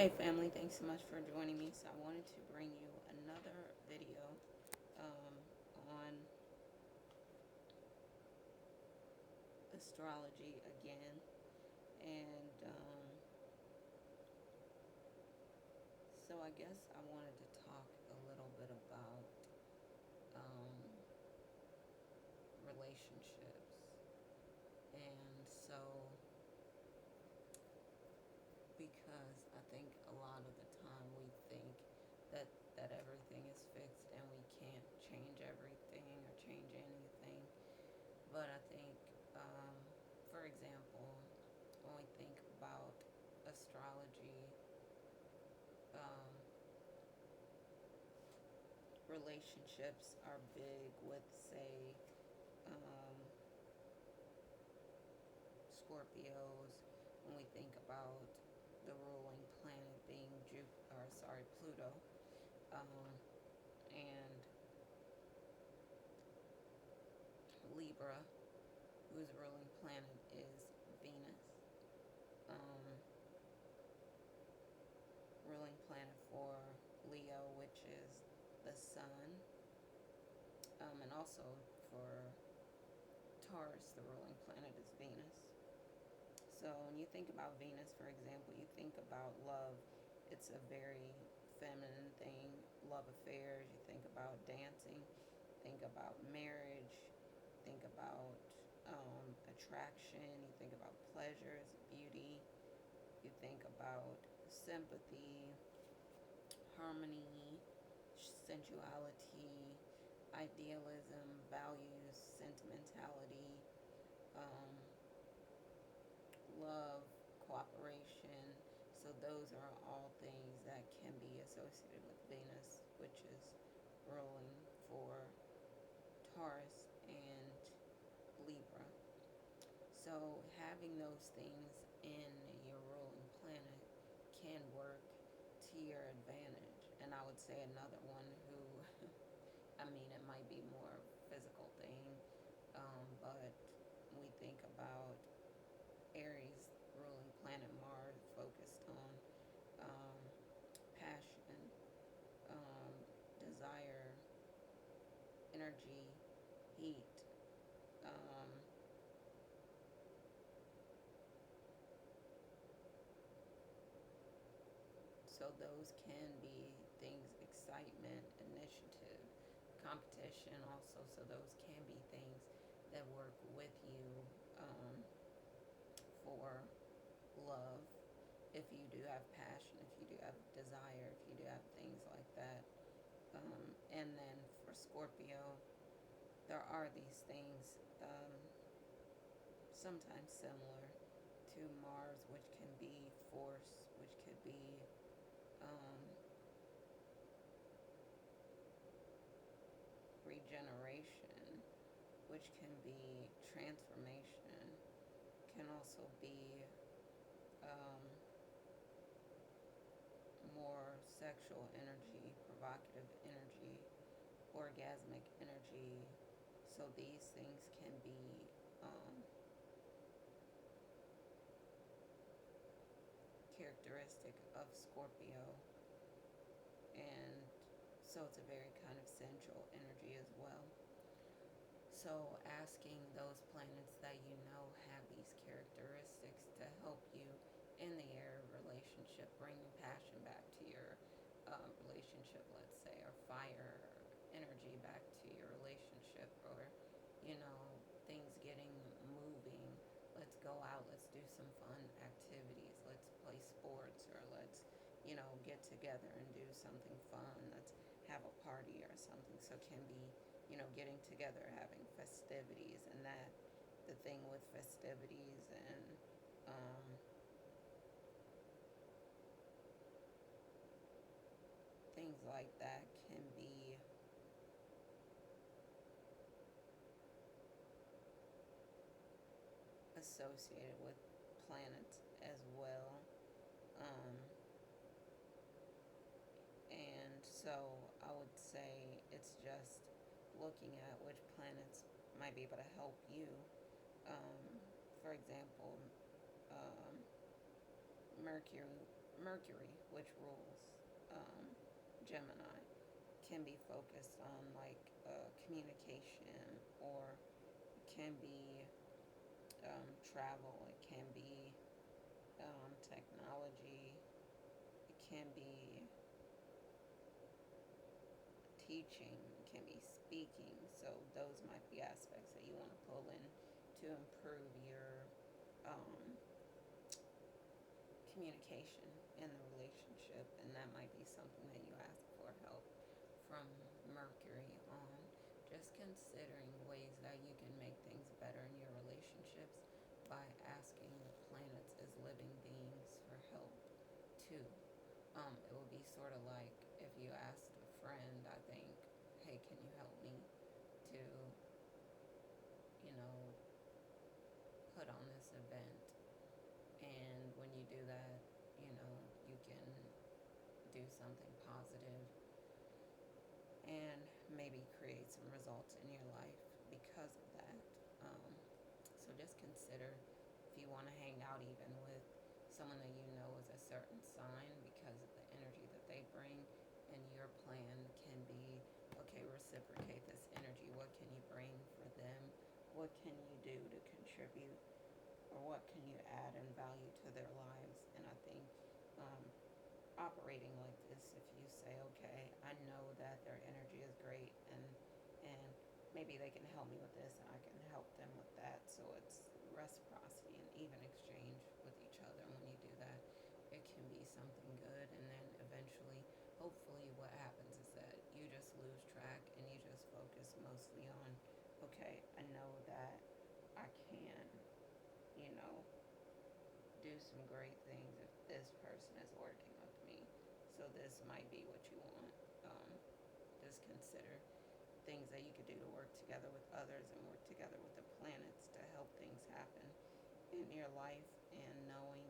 Hey family, thanks so much for joining me. So I wanted to bring you another video on astrology again. And so I guess I wanted to talk a little bit about um, relationships. And so, because I think a lot of the time we think that everything is fixed and we can't change everything or change anything. But I think, for example, when we think about astrology, um, relationships are big with, say, um, Scorpios. When we think about the ruling planet being Pluto, and Libra, whose ruling planet is Venus. Um, Ruling planet for Leo, which is the sun, and also for Taurus, the ruling planet is Venus. So when you think about Venus, for example, you think about love. It's a very feminine thing, love affairs. You think about dancing, think about marriage, think about attraction, you think about pleasures, beauty, you think about sympathy, harmony, sensuality, idealism, values, sentimentality, um, love, cooperation. So those are all things that can be associated with Venus, which is ruling for Taurus and Libra. So having those things in your ruling planet can work to your advantage. And I would say another one who, I mean, it might be more physical thing, but we think about Aries ruling planet Mars focused on um, passion, um, desire, energy, heat. Um, so those can be things, excitement, initiative, competition also. So those can be things that work with you um, for love, if you do have passion, if you do have desire, if you do have things like that. And then for Scorpio, there are these things sometimes similar to Mars, which can be force, which could be um, regeneration, which can be transformation, can also be um, more sexual energy, provocative energy, orgasmic energy. So these things can be um, characteristic of Scorpio, and so it's a very kind of sensual energy as well. So asking those planets that you know have these characteristics to help you in the air relationship, bringing passion back to your relationship, let's say, or fire energy back to your relationship, or things getting moving. Let's go out, let's do some fun activities, let's play sports, or let's get together and do something fun. Let's have a party or something. So it can be getting together, having festivities, and that the thing with festivities and um, things like that can be associated with planets as well. Um, and so I would say it's just looking at which planets might be able to help you. Um, for example, um, Mercury Mercury, which rules Gemini, can be focused on like communication, or it can be travel, it can be technology, it can be teaching, it can be speaking. So those might be aspects that you want to pull in to improve your um, communication in the relationship, and that might be something that you ask for help from Mercury on. Just considering ways that you can make things better in your relationships by asking the planets as living beings for help too. It would be sort of like if you asked a friend, I think, hey, can you help me to, you know, put on this event? And when you do that, you can do something positive and maybe create some results in your life because of that. So just consider if you want to hang out even with someone that you know is a certain sign, because of the energy that they bring, and your plan can be, okay, reciprocate this energy. What can you bring for them? What can you do to contribute? Or what can you add in value to their lives? And I think um, operating like this, if you say, okay, I know that their energy is great, and maybe they can help me with this, and I can help them with that. So it's reciprocity and even exchange with each other. And when you do that, it can be something good. And then eventually, hopefully, what happens is that you just lose track and you just focus mostly on, okay, I know that I can, you know, do some great things if this person is working with me. So this might be what you want. Just consider things that you could do to work together with others and work together with the planets to help things happen in your life, and knowing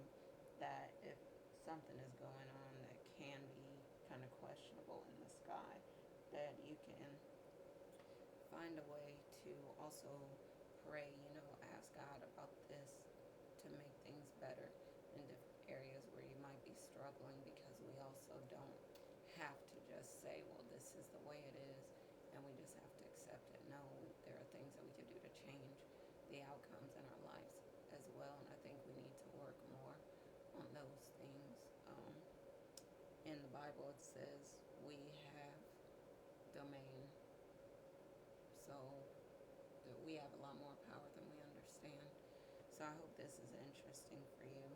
that if something is going on that can be kind of questionable in the sky, that you can find a way to also pray, ask God about this to make things better in different areas where you might be struggling, because we also don't have to just say, well, this is the way it is, and we just have to accept it. No, there are things that we can do to change the outcomes in our lives as well, and I think we need to work more on those things. In the Bible, it says we have domain, so that we have a lot more power than we understand. So I hope this is interesting for you.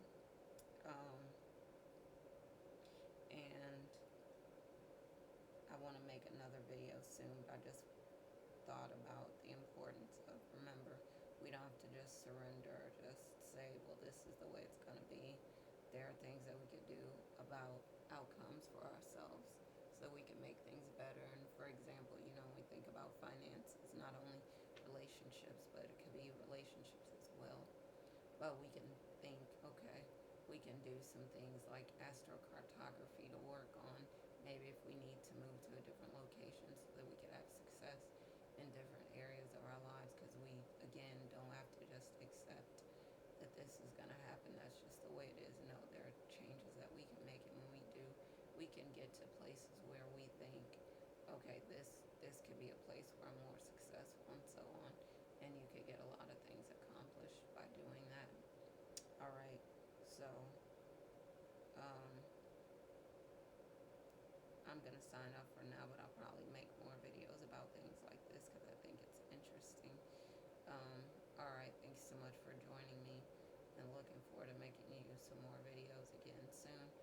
And I want to make another video soon, but I just thought about the importance of, remember, we don't have to just surrender or just say, well, this is the way it's going to be. There are things that we could do about outcomes for ourselves so we can make things better. And for example, when we think about finances, not only relationships, but it could be relationships as well. But we can think, okay, we can do some things like astrocartography to work on. Maybe if we need to move to a different location so that we could have success in different areas of our lives, because we, again, don't have to just accept that this is going to happen. That's just the way it is. No, there are changes that we can make, and when we do, we can get to places where we think, okay, this could be a place where I'm more successful, and so on. And you could get a lot of things accomplished by doing that. All right, so I'm going to sign off for now, but I'll probably make more videos about things like this because I think it's interesting. All right, thanks so much for joining me, and looking forward to making you some more videos again soon.